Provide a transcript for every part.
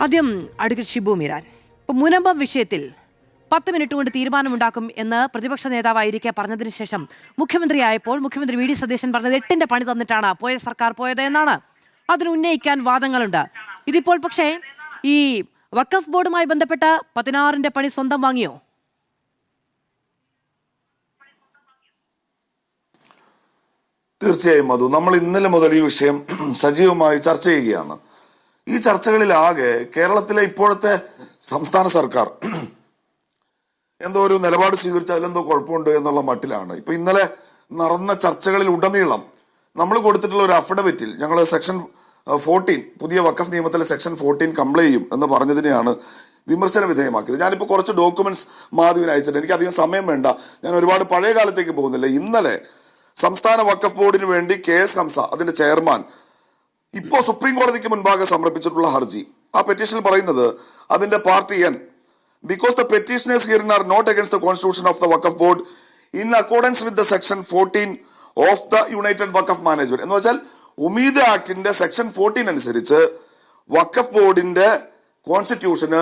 ആദ്യം അഡ്വക്കേറ്റ് ഷിബു മീരാൻ, ഇപ്പൊ മുനമ്പം വിഷയത്തിൽ 10 മിനിറ്റ് കൊണ്ട് തീരുമാനമുണ്ടാക്കും എന്ന് പ്രതിപക്ഷ നേതാവായിരിക്കെ പറഞ്ഞതിന് ശേഷം മുഖ്യമന്ത്രിയായപ്പോൾ മുഖ്യമന്ത്രി വി ഡി സതീശൻ പറഞ്ഞത് 8ന്റെ പണി തന്നിട്ടാണ് പോയ സർക്കാർ പോയത് എന്നാണ്. അതിന് ഉന്നയിക്കാൻ വാദങ്ങളുണ്ട്. ഇതിപ്പോൾ പക്ഷേ ഈ വഖഫ് ബോർഡുമായി ബന്ധപ്പെട്ട 16ന്റെ പണി സ്വന്തം വാങ്ങിയോ? തീർച്ചയായും മധു, നമ്മൾ ഇന്നലെ മുതൽ ഈ വിഷയം സജീവമായി ചർച്ച ചെയ്യുകയാണ്. ഈ ചർച്ചകളിലാകെ കേരളത്തിലെ ഇപ്പോഴത്തെ സംസ്ഥാന സർക്കാർ എന്തോ ഒരു നിലപാട് സ്വീകരിച്ചാൽ അതിലെന്തോ കുഴപ്പമുണ്ട് എന്നുള്ള മട്ടിലാണ്. ഇപ്പൊ ഇന്നലെ നടന്ന ചർച്ചകളിൽ ഉടനീളം നമ്മൾ കൊടുത്തിട്ടുള്ള ഒരു അഫിഡവിറ്റിൽ ഞങ്ങൾ സെക്ഷൻ 14 പുതിയ വഖഫ് നിയമത്തിലെ സെക്ഷൻ 14 കംപ്ലൈ ചെയ്യും എന്ന് പറഞ്ഞതിനെയാണ് വിമർശന വിധേയമാക്കിയത്. ഞാനിപ്പോൾ കുറച്ച് ഡോക്യുമെന്റ്സ് മാധുവിന് അയച്ചിട്ടുണ്ട്. എനിക്ക് അധികം സമയം വേണ്ട, ഞാൻ ഒരുപാട് പഴയ കാലത്തേക്ക് പോകുന്നില്ല. ഇന്നലെ സംസ്ഥാന വഖഫ് ബോർഡിന് വേണ്ടി KS ഹംസ, അതിന്റെ ചെയർമാൻ, ഇപ്പോ സുപ്രീം കോടതിക്ക് മുൻപാകെ സമർപ്പിച്ചിട്ടുള്ള ഹർജി, ആ പെറ്റീഷനിൽ പറയുന്നത് അതിന്റെ part N, because the petitioners herein are not against the constitution of the Waqf board in accordance with the section 14 of the United Waqf Management എന്ന് വെച്ചാൽ ഉമീദ് ആക്ടിന്റെ സെക്ഷൻ 14 അനുസരിച്ച് വഖഫ് ബോർഡിന്റെ കോൺസ്റ്റിറ്റ്യൂഷന്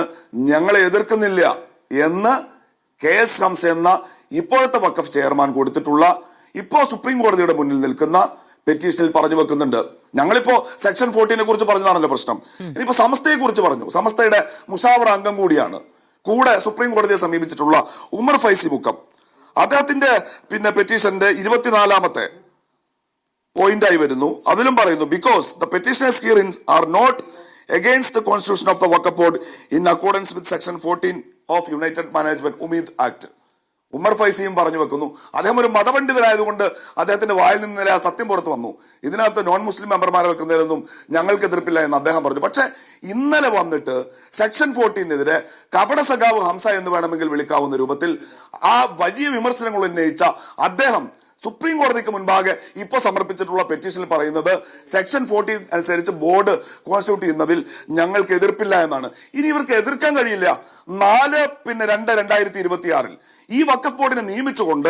ഞങ്ങളെ എതിർക്കുന്നില്ല എന്ന് KS ഹംസ എന്ന ഇപ്പോഴത്തെ വഖഫ് ചെയർമാൻ കൊടുത്തിട്ടുള്ള, ഇപ്പോ സുപ്രീം കോടതിയുടെ മുന്നിൽ നിൽക്കുന്ന പെറ്റീഷനിൽ പറഞ്ഞു വെക്കുന്നുണ്ട്. ഞങ്ങളിപ്പോ സെക്ഷൻ 14 കുറിച്ച് പറഞ്ഞതാണല്ലോ പ്രശ്നം. ഇനിയിപ്പോ സമസ്തയെ കുറിച്ച് പറഞ്ഞു. സമസ്തയുടെ മുഷാവറ അംഗം കൂടിയാണ്, കൂടെ സുപ്രീം കോടതിയെ സമീപിച്ചിട്ടുള്ള ഉമർ ഫൈസി മുക്കം. അദ്ദേഹത്തിന്റെ പെറ്റീഷന്റെ 24ാമത്തെ പോയിന്റായി വരുന്നു. അതിലും പറയുന്നു, because the petitioners herein are not against the constitution of the Waqf board in accordance with section 14 of United Management Umeed Act. Umar ഫൈസിയും പറഞ്ഞു വെക്കുന്നു. അദ്ദേഹം ഒരു മതപണ്ഡിതനായതുകൊണ്ട് അദ്ദേഹത്തിന്റെ വായിൽ നിന്ന് ആ സത്യം പുറത്തു വന്നു. ഇതിനകത്ത് നോൺ മുസ്ലിം മെമ്പർമാരെ വെക്കുന്നതിലൊന്നും ഞങ്ങൾക്ക് എതിർപ്പില്ല എന്ന് അദ്ദേഹം പറഞ്ഞു. പക്ഷെ ഇന്നലെ വന്നിട്ട് സെക്ഷൻ 14-നെതിരെ കപട സഖാവ് ഹംസ എന്ന് വേണമെങ്കിൽ വിളിക്കാവുന്ന രൂപത്തിൽ ആ വലിയ വിമർശനങ്ങൾ ഉന്നയിച്ച അദ്ദേഹം സുപ്രീം കോടതിക്ക് മുൻപാകെ ഇപ്പൊ സമർപ്പിച്ചിട്ടുള്ള പെറ്റീഷനിൽ പറയുന്നത് സെക്ഷൻ 14 അനുസരിച്ച് ബോർഡ് കോൺസ്റ്റിറ്റ്യൂട്ട് ചെയ്യുന്നതിൽ ഞങ്ങൾക്ക് എതിർപ്പില്ല എന്നാണ്. ഇനി ഇവർക്ക് എതിർക്കാൻ കഴിയില്ല. 4/2/2026 ഈ വഖഫ് ബോർഡിനെ നിയമിച്ചുകൊണ്ട്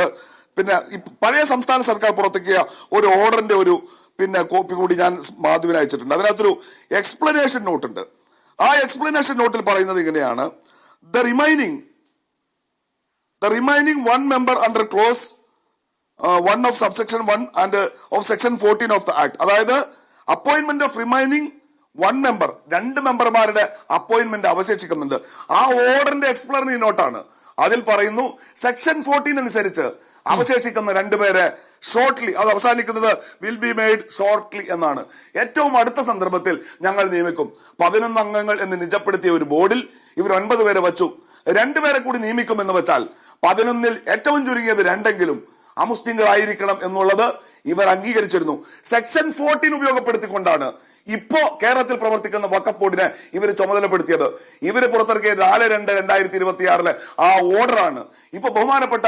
പഴയ സംസ്ഥാന സർക്കാർ പുറത്തിറക്കിയ ഒരു ഓർഡറിന്റെ ഒരു കോപ്പി കൂടി ഞാൻ മാധുവിന് അയച്ചിട്ടുണ്ട്. അതിനകത്തൊരു എക്സ്പ്ലനേഷൻ നോട്ട് ഉണ്ട്. ആ എക്സ്പ്ലനേഷൻ നോട്ടിൽ പറയുന്നത് ഇങ്ങനെയാണ്: the remaining 1 member under clause 1 of subsection 1 and of section 14 of the act, അതായത് അപ്പോയിന്റ്മെന്റ് ഓഫ് റിമൈനിങ് 1 member, 2 മെമ്പർമാരുടെ അപ്പോയിന്റ്മെന്റ് അവശേഷിക്കുന്നുണ്ട്. ആ ഓർഡറിന്റെ എക്സ്പ്ലനറി നോട്ടാണ്. അതിൽ പറയുന്നു സെക്ഷൻ 14 അനുസരിച്ച് അവശേഷിക്കുന്ന 2 പേരെ ഷോർട്ട്ലി, അത് അവസാനിക്കുന്നത് വിൽ ബി മെയ്ഡ് ഷോർട്ട്ലി എന്നാണ്. ഏറ്റവും അടുത്ത സന്ദർഭത്തിൽ ഞങ്ങൾ നിയമിക്കും. 11 അംഗങ്ങൾ എന്ന് നിജപ്പെടുത്തിയ ഒരു ബോർഡിൽ ഇവർ 9 പേരെ വച്ചു. 2 പേരെ കൂടി നിയമിക്കും എന്ന് വെച്ചാൽ 11-ൽ ഏറ്റവും ചുരുങ്ങിയത് 2 അമുസ്ലിങ്ങളായിരിക്കണം എന്നുള്ളത് ഇവർ അംഗീകരിച്ചിരുന്നു. സെക്ഷൻ 14 ഉപയോഗപ്പെടുത്തിക്കൊണ്ടാണ് ഇപ്പോ കേരളത്തിൽ പ്രവർത്തിക്കുന്ന വഖഫ് ബോർഡിനെ ഇവർ ചുമതലപ്പെടുത്തിയത്. ഇവര് പുറത്തിറക്കിയ 4/2/2026 ആ ഓർഡറാണ് ഇപ്പൊ ബഹുമാനപ്പെട്ട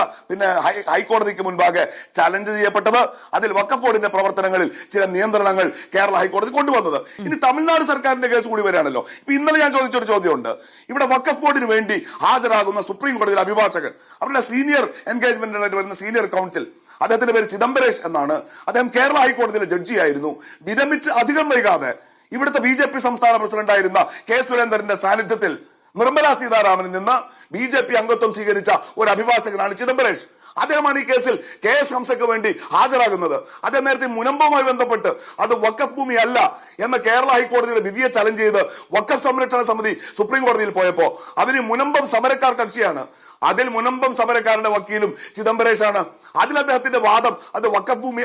ഹൈക്കോടതിക്ക് മുൻപാകെ ചലഞ്ച് ചെയ്യപ്പെട്ടത്. അതിൽ വഖഫ് ബോർഡിന്റെ പ്രവർത്തനങ്ങളിൽ ചില നിയന്ത്രണങ്ങൾ കേരള ഹൈക്കോടതി കൊണ്ടുവന്നത്. ഇനി തമിഴ്നാട് സർക്കാരിന്റെ കേസ് കൂടി വരികയാണല്ലോ. ഇപ്പൊ ഇന്നലെ ഞാൻ ചോദിച്ചൊരു ചോദ്യമുണ്ട്. ഇവിടെ വഖഫ് ബോർഡിന് വേണ്ടി ഹാജരാകുന്ന സുപ്രീം കോടതിയിലെ അഭിഭാഷകൻ, അവരുടെ സീനിയർ എൻഗേജ്മെന്റിനായിട്ട് വരുന്ന സീനിയർ കൗൺസിൽ, അദ്ദേഹത്തിന്റെ പേര് ചിദംബരേഷ് എന്നാണ്. അദ്ദേഹം കേരള ഹൈക്കോടതിയിലെ ജഡ്ജിയായിരുന്നു. വിരമിച്ച് അധികം വൈകാതെ ഇവിടുത്തെ BJP സംസ്ഥാന പ്രസിഡന്റായിരുന്ന K. സുരേന്ദ്രന്റെ സാന്നിധ്യത്തിൽ നിർമ്മല സീതാരാമനിൽ നിന്ന് BJP അംഗത്വം സ്വീകരിച്ച ഒരു അഭിഭാഷകനാണ് ചിദംബരേഷ്. അദ്ദേഹമാണ് ഈ കേസിൽ KS ഹംസയ്ക്ക് വേണ്ടി ഹാജരാകുന്നത്. അദ്ദേഹം നേരത്തെ മുനമ്പവുമായി ബന്ധപ്പെട്ട് അത് വഖഫ് ഭൂമി അല്ല എന്ന കേരള ഹൈക്കോടതിയുടെ വിധിയെ ചലഞ്ച് ചെയ്ത് വഖഫ് സംരക്ഷണ സമിതി സുപ്രീം കോടതിയിൽ പോയപ്പോ അതിന് മുനമ്പം സമരക്കാർ കക്ഷിയാണ്. അതിൽ മുനമ്പം സമരക്കാരുടെ വക്കീലും ചിദംബരേഷാണ്. അതിൽ അദ്ദേഹത്തിന്റെ വാദം അത് വഖഫ് ഭൂമി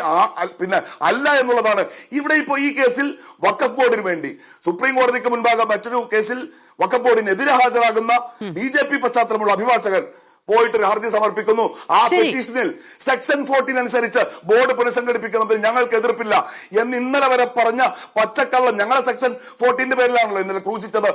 അല്ല എന്നുള്ളതാണ്. ഇവിടെ ഇപ്പോ ഈ കേസിൽ വഖഫ് ബോർഡിന് വേണ്ടി സുപ്രീം കോടതിക്ക് മുൻപാകെ മറ്റൊരു കേസിൽ വഖഫ് ബോർഡിനെതിരെ ഹാജരാകുന്ന BJP പശ്ചാത്തലമുള്ള അഭിഭാഷകൻ പോയിട്ടൊരു ഹർജി സമർപ്പിക്കുന്നു. ആ പെറ്റീഷനിൽ സെക്ഷൻ 14 അനുസരിച്ച് ബോർഡ് പുനഃസംഘടിപ്പിക്കുന്നതിൽ ഞങ്ങൾക്ക് എതിർപ്പില്ല എന്ന് ഇന്നലെ വരെ പറഞ്ഞ പച്ചക്കള്ളം, ഞങ്ങളെ സെക്ഷൻ 14 പേരിലാണല്ലോ ഇന്നലെ ക്രൂശിച്ചത്,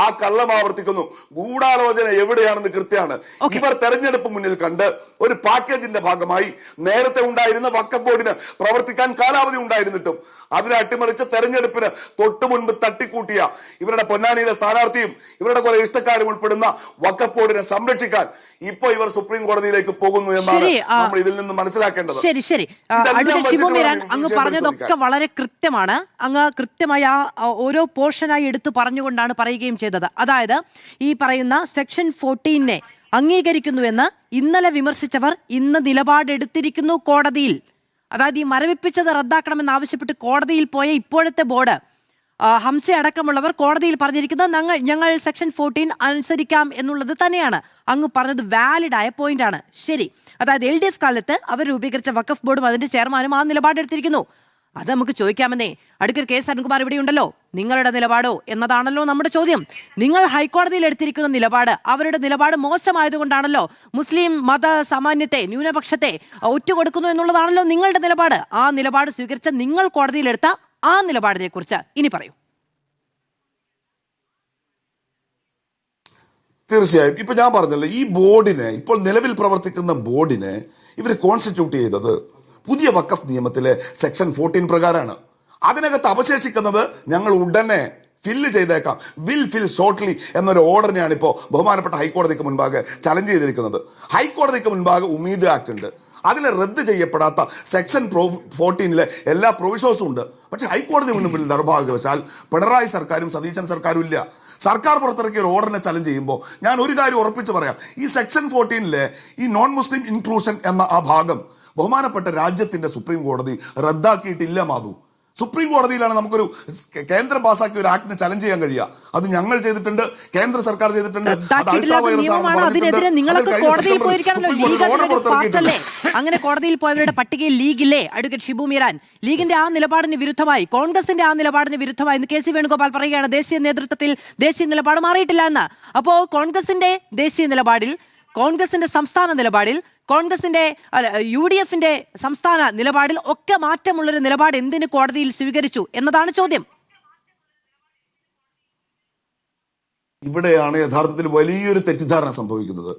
ആ കള്ളം ആവർത്തിക്കുന്നു. ഗൂഢാലോചന എവിടെയാണെന്ന് കൃത്യമാണ്. ഇവർ തെരഞ്ഞെടുപ്പ് മുന്നിൽ കണ്ട് ഒരു പാക്കേജിന്റെ ഭാഗമായി നേരത്തെ ഉണ്ടായിരുന്ന വഖഫ് ബോർഡിന് പ്രവർത്തിക്കാൻ കാലാവധി ഉണ്ടായിരുന്നിട്ടും അതിനെ അട്ടിമറിച്ച് തെരഞ്ഞെടുപ്പിന് തൊട്ടു മുൻപ് തട്ടിക്കൂട്ടിയ ഇവരുടെ പൊന്നാനിയിലെ സ്ഥാനാർത്ഥിയും ഇവരുടെ കുറെ ഇഷ്ടക്കാരും ഉൾപ്പെടുന്ന വഖഫ് ബോർഡിനെ സംരക്ഷിക്കാൻ ഇപ്പൊ ഇവർ സുപ്രീം കോടതിയിലേക്ക് പോകുന്നു എന്നാണ് നമ്മൾ ഇതിൽ നിന്ന് മനസ്സിലാക്കേണ്ടത്. ശരി ശരി അഡ്വക്കേറ്റ് ഷിബു മീരാൻ, അങ്ങ് പറഞ്ഞതൊക്കെ വളരെ കൃത്യമാണ്. അങ്ങ് കൃത്യമായി ആ ഓരോ പോർഷനായി എടുത്തു പറഞ്ഞുകൊണ്ടാണ് പറയുകയും ചെയ്തത്. അതായത് ഈ പറയുന്ന സെക്ഷൻ 14 അംഗീകരിക്കുന്നുവെന്ന് ഇന്നലെ വിമർശിച്ചവർ ഇന്ന് നിലപാടെടുത്തിരിക്കുന്നു കോടതിയിൽ. അതായത് ഈ മരവിപ്പിച്ചത് റദ്ദാക്കണമെന്ന് ആവശ്യപ്പെട്ട് കോടതിയിൽ പോയ ഇപ്പോഴത്തെ ബോർഡ്, ഹംസ അടക്കമുള്ളവർ കോടതിയിൽ പറഞ്ഞിരിക്കുന്നത് ഞങ്ങൾ സെക്ഷൻ 14 അനുസരിക്കാം എന്നുള്ളത് തന്നെയാണ്. അങ്ങ് പറഞ്ഞത് വാലിഡായ പോയിന്റാണ്. ശരി, അതായത് LDF കാലത്ത് അവർ രൂപീകരിച്ച വഖഫ് ബോർഡും അതിന്റെ ചെയർമാനും ആ നിലപാടെടുത്തിരിക്കുന്നു. അത് നമുക്ക് ചോദിക്കാമെന്നേ. അഡ്വക്കേറ്റ് കെ അരുൺകുമാർ ഇവിടെ ഉണ്ടല്ലോ. നിങ്ങളുടെ നിലപാടോ എന്നതാണല്ലോ നമ്മുടെ ചോദ്യം. നിങ്ങൾ ഹൈക്കോടതിയിൽ എടുത്തിരിക്കുന്ന നിലപാട്, അവരുടെ നിലപാട് മോശമായതുകൊണ്ടാണല്ലോ മുസ്ലിം മത സാമാന്യത്തെ, ന്യൂനപക്ഷത്തെ ഒറ്റുകൊടുക്കുന്നു എന്നുള്ളതാണല്ലോ നിങ്ങളുടെ നിലപാട്. ആ നിലപാട് സ്വീകരിച്ച നിങ്ങൾ കോടതിയിലെടുത്ത ആ നിലപാടിനെ കുറിച്ച് ഇനി പറയൂ. തീർച്ചയായും ഇപ്പൊ ഞാൻ പറഞ്ഞല്ലോ, ഈ ബോർഡിനെ, ഇപ്പോൾ നിലവിൽ പ്രവർത്തിക്കുന്ന ബോർഡിനെ ഇവർ കോൺസ്റ്റിറ്റ്യൂട്ട് ചെയ്തത് പുതിയ വഖഫ് നിയമത്തിലെ സെക്ഷൻ 14 പ്രകാരമാണ്. അതിനകത്ത് അവശേഷിക്കുന്നത് ഞങ്ങൾ ഉടനെ ഫില്ല് ചെയ്തേക്കാം, വിൽ ഫിൽ ഷോർട്ട്ലി എന്നൊരു ഓർഡറിനെയാണ് ഇപ്പോൾ ബഹുമാനപ്പെട്ട ഹൈക്കോടതിക്ക് മുൻപാകെ ചലഞ്ച് ചെയ്തിരിക്കുന്നത്. ഹൈക്കോടതിക്ക് മുൻപാകെ ഉമീദ് ആക്ട് ഉണ്ട്, അതിൽ റദ്ദ് ചെയ്യപ്പെടാത്ത സെക്ഷൻ 14 എല്ലാ പ്രൊവിഷൻസും ഉണ്ട്. പക്ഷെ ഹൈക്കോടതി മുൻപിൽ നിർഭാഗ്യവശാൽ പിണറായി സർക്കാരും സതീശൻ സർക്കാരും ഇല്ല. സർക്കാർ പുറത്തിറക്കിയ ഒരു ഓർഡറിനെ ചലഞ്ച് ചെയ്യുമ്പോൾ ഞാൻ ഒരു കാര്യം ഉറപ്പിച്ച് പറയാം, ഈ സെക്ഷൻ 14 ഈ നോൺ മുസ്ലിം ഇൻക്ലൂഷൻ എന്ന ആ ഭാഗം ബഹുമാനപ്പെട്ട രാജ്യത്തിന്റെ സുപ്രീം കോടതി റദ്ദാക്കിയിട്ടില്ല. മാധു, സുപ്രീം കോടതിയിലാണ് നമുക്കൊരു കേന്ദ്രം പാസാക്കിയ ഒരു ആക്ടിനെ ചലഞ്ച് ചെയ്യാൻ കഴിയുക. അത് ഞങ്ങൾ ചെയ്തിട്ടുണ്ട്, കേന്ദ്ര സർക്കാർ ചെയ്തിട്ടുണ്ട്. അങ്ങനെ കോടതിയിൽ പോയവരുടെ പട്ടികയിൽ ലീഗില്ലേ? അഡ്വക്കേറ്റ് ഷിബു മീരാൻ, ലീഗിന്റെ ആ നിലപാടിന് വിരുദ്ധമായി, കോൺഗ്രസിന്റെ ആ നിലപാടിന് വിരുദ്ധമായി കെ സി വേണുഗോപാൽ പറയുകയാണ് ദേശീയ നേതൃത്വത്തിൽ ദേശീയ നിലപാട് മാറിയിട്ടില്ല എന്ന്. അപ്പോ കോൺഗ്രസിന്റെ ദേശീയ നിലപാടിൽ, കോൺഗ്രസിന്റെ സംസ്ഥാന നിലപാടിൽ, കോൺഗ്രസിന്റെ UDFന്റെ സംസ്ഥാന നിലപാടിൽ ഒക്കെ മാറ്റമുള്ളൊരു നിലപാട് എന്തിന് കോടതിയിൽ സ്വീകരിച്ചു എന്നതാണ് ചോദ്യം. ഇവിടെയാണ് യഥാർത്ഥത്തിൽ വലിയൊരു തെറ്റിദ്ധാരണ സംഭവിക്കുന്നത്.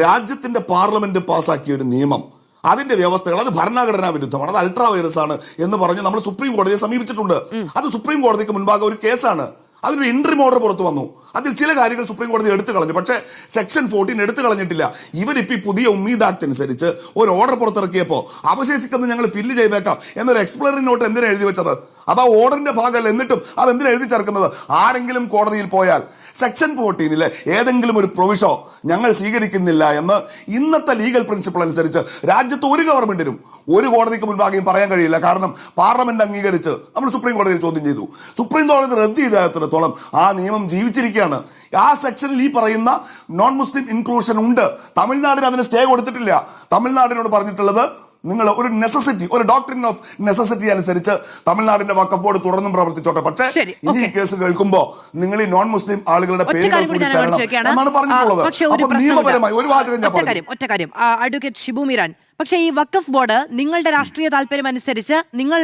രാജ്യത്തിന്റെ പാർലമെന്റ് പാസാക്കിയ ഒരു നിയമം, അതിന്റെ വ്യവസ്ഥകൾ, അത് ഭരണഘടനാ വിരുദ്ധമാണ്, അത് അൾട്രാ വൈറസ് ആണ് എന്ന് പറഞ്ഞ് നമ്മൾ സുപ്രീം കോടതിയെ സമീപിച്ചിട്ടുണ്ട്. അത് സുപ്രീം കോടതിക്ക് മുൻപാകെ ഒരു കേസാണ്. അതിനൊരു ഇൻട്രീം ഓർഡർ പുറത്തു വന്നു. അതിൽ ചില കാര്യങ്ങൾ സുപ്രീം കോടതി എടുത്തു കളഞ്ഞു. പക്ഷേ സെക്ഷൻ 14 എടുത്തു കളഞ്ഞിട്ടില്ല. ഇവരിപ്പോ പുതിയ ഉമ്മീദ് ആക്ട് അനുസരിച്ച് ഒരു ഓർഡർ പുറത്തിറക്കിയപ്പോൾ അവശേഷിക്കുന്നത് ഞങ്ങൾ ഫില്ല് ചെയ്തേക്കാം എന്നൊരു എക്സ്പ്ലനറി നോട്ട് എന്തിനാ എഴുതി വെച്ചത്? അത് ആ ഓർഡറിന്റെ ഭാഗമല്ല. എന്നിട്ടും അത് എന്തിനാ എഴുതി ചേർക്കുന്നത്? ആരെങ്കിലും കോടതിയിൽ പോയാൽ സെക്ഷൻ 14 ഏതെങ്കിലും ഒരു പ്രൊവിഷോ ഞങ്ങൾ സ്വീകരിക്കുന്നില്ല എന്ന് ഇന്നത്തെ ലീഗൽ പ്രിൻസിപ്പിൾ അനുസരിച്ച് രാജ്യത്ത് ഒരു ഗവൺമെന്റിനും ഒരു കോടതിക്ക് മുൻപാകെയും പറയാൻ കഴിയില്ല. കാരണം പാർലമെന്റ് അംഗീകരിച്ച് നമ്മൾ സുപ്രീം കോടതിയിൽ ചോദ്യം ചെയ്തു. സുപ്രീം കോടതി റദ്ദ് ചെയ്തിടത്തോളം ആ നിയമം ജീവിച്ചിരിക്കുകയാണ്. ആ സെക്ഷനിൽ ഈ പറയുന്ന നോൺ മുസ്ലിം ഇൻക്ലൂഷൻ ഉണ്ട്. തമിഴ്നാടിന് അതിന് സ്റ്റേ കൊടുത്തിട്ടില്ല. തമിഴ്നാടിനോട് പറഞ്ഞിട്ടുള്ളത് നിങ്ങൾ ഒരു നെസസിറ്റി, ഒരു ഡോക്ട്രിൻ ഓഫ് നെസസിറ്റി അനുസരിച്ച് തമിഴ്നാടിന്റെ വഖഫ് ബോർഡ് തുടർന്നും പ്രവർത്തിച്ചോട്ടെ. പക്ഷേ ഇനി ഈ കേസ് കേൾക്കുമ്പോൾ നിങ്ങൾ ഈ നോൺ മുസ്ലിം ആളുകളുടെ പേരുകൾ കൂടി തരണം എന്നാണ് പറഞ്ഞിട്ടുള്ളത്. അപ്പൊ നിയമപരമായി ഒരു വാചകം ഞാൻ പറഞ്ഞു. ഒറ്റ കാര്യം അഡ്വക്കേറ്റ് ഷിബു മീരാൻ, പക്ഷേ ഈ വഖഫ് ബോർഡ് നിങ്ങളുടെ രാഷ്ട്രീയ താല്പര്യം അനുസരിച്ച് നിങ്ങൾ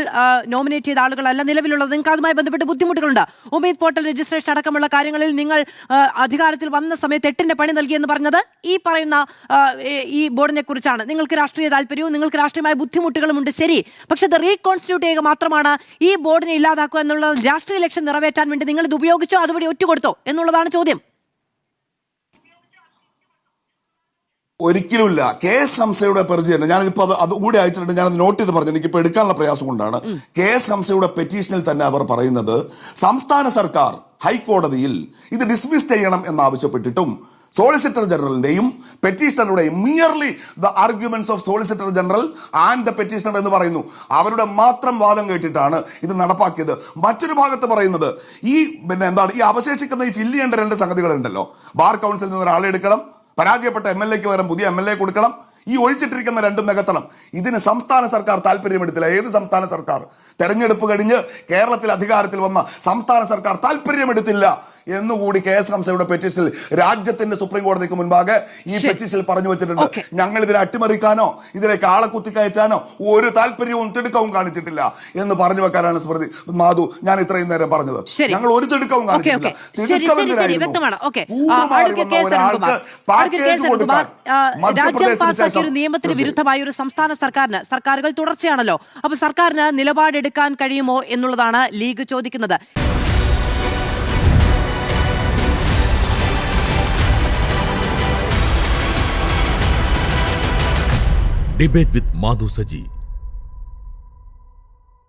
നോമിനേറ്റ് ചെയ്ത ആളുകളല്ല നിലവിലുള്ളത്. നിങ്ങൾക്ക് അതുമായി ബന്ധപ്പെട്ട് ബുദ്ധിമുട്ടുകളുണ്ട്. ഉമീദ് പോർട്ടൽ രജിസ്ട്രേഷൻ അടക്കമുള്ള കാര്യങ്ങളിൽ നിങ്ങൾ അധികാരത്തിൽ വന്ന സമയത്ത് 8ന്റെ പണി നൽകിയെന്ന് പറഞ്ഞത് ഈ പറയുന്ന ഈ ബോർഡിനെ കുറിച്ചാണ്. നിങ്ങൾക്ക് രാഷ്ട്രീയ താല്പര്യവും നിങ്ങൾക്ക് രാഷ്ട്രീയമായ ബുദ്ധിമുട്ടുകളും ഉണ്ട്, ശരി. പക്ഷെ അത് റീകോൺസ്റ്റിറ്റ്യൂട്ട് ചെയ്യുക മാത്രമാണ് ഈ ബോർഡിനെ ഇല്ലാതാക്കുക എന്നുള്ള രാഷ്ട്രീയ ലക്ഷ്യം നിറവേറ്റാൻ വേണ്ടി നിങ്ങൾ ഇത് ഉപയോഗിച്ചോ, അതുവഴി ഒറ്റുകൊടുത്തോ എന്നുള്ളതാണ് ചോദ്യം. ഒരിക്കലുമില്ല. KS ഹംസയുടെ പരിചയം ഞാനിപ്പോ അത് കൂടി അയച്ചിട്ടുണ്ട്. ഞാനത് നോട്ട് ചെയ്ത് പറഞ്ഞു, എനിക്കിപ്പോ എടുക്കാനുള്ള പ്രയാസം കൊണ്ടാണ്. KS ഹംസയുടെ പെറ്റീഷനിൽ തന്നെ അവർ പറയുന്നത് സംസ്ഥാന സർക്കാർ ഹൈക്കോടതിയിൽ ഇത് ഡിസ്മിസ് ചെയ്യണം എന്നാവശ്യപ്പെട്ടിട്ടും സോളിസിറ്റർ ജനറലിന്റെയും പെറ്റീഷണറുടെയും merely the arguments of solicitor general and the petitioner എന്ന് പറയുന്നു, അവരുടെ മാത്രം വാദം കേട്ടിട്ടാണ് ഇത് നടപ്പാക്കിയത്. മറ്റൊരു ഭാഗത്ത് പറയുന്നത് ഈ ഈ അവശേഷിക്കുന്ന ഈ ഫില്ല് ചെയ്യേണ്ട 2 സംഗതികളുണ്ടല്ലോ. ബാർ കൗൺസിലിൽ നിന്ന് ഒരാളെ എടുക്കണം, പരാജയപ്പെട്ട MLAക്ക് പകരം പുതിയ MLA കൊടുക്കണം, ഈ ഒഴിച്ചിട്ടിരിക്കുന്ന 2 നികത്തണം. ഇതിന് സംസ്ഥാന സർക്കാർ താല്പര്യമെടുത്തില്ല. ഏത് സംസ്ഥാന സർക്കാർ? തെരഞ്ഞെടുപ്പ് കഴിഞ്ഞ് കേരളത്തിൽ അധികാരത്തിൽ വന്ന സംസ്ഥാന സർക്കാർ താല്പര്യമെടുത്തില്ല എന്നുകൂടി KS ഹംസയുടെ പെറ്റീഷനിൽ രാജ്യത്തിന്റെ സുപ്രീം കോടതിക്ക് മുൻപാകെ ഈ പെറ്റീഷനിൽ പറഞ്ഞു വെച്ചിട്ടുണ്ട്. ഞങ്ങൾ ഇതിനെ അട്ടിമറിക്കാനോ ഇതിലേക്ക് ആളെ കുത്തിക്കയറ്റാനോ ഒരു താല്പര്യവും തിടുക്കവും കാണിച്ചിട്ടില്ല എന്ന് പറഞ്ഞു വെക്കാനാണ് സ്മൃതി മാധു ഞാൻ ഇത്രയും നേരം പറഞ്ഞത്. ഞങ്ങൾ ഒരു തിടുക്കവും കാണിച്ചിട്ടില്ല. നിയമത്തിന് വിരുദ്ധമായ ഒരു സംസ്ഥാന സർക്കാരുകൾ തുടർച്ചയാണല്ലോ. അപ്പൊ സർക്കാരിന് നിലപാടെടുക്കാൻ കഴിയുമോ എന്നുള്ളതാണ് ലീഗ് ചോദിക്കുന്നത്. ഡിബേറ്റ് വിത്ത് മാധു സജി